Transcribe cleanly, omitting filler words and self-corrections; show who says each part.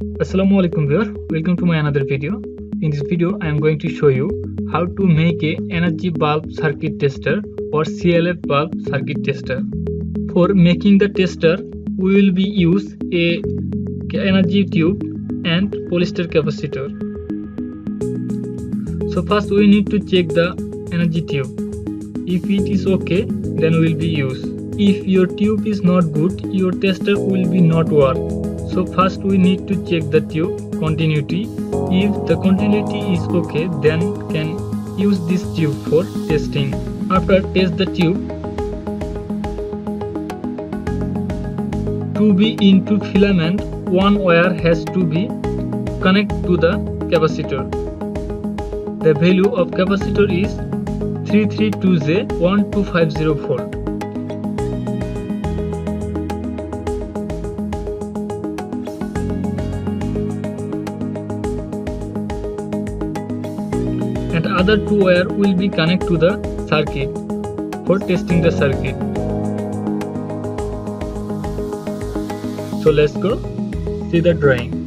Speaker 1: Assalamualaikum viewer, welcome to my another video. In this video I am going to show you how to make a energy bulb circuit tester or CFL bulb circuit tester. For making the tester we will be use a energy tube and polyester capacitor. So first we need to check the energy tube. If it is okay, then we will be use. If your tube is not good, your tester will be not work. So first we need to check the tube continuity. If the continuity is okay, then can use this tube for testing. After test the tube, to be into filament, one wire has to be connect to the capacitor. The value of capacitor is 332J12504. And other two wire will be connect to the circuit for testing the circuit. So let's go see the drawing.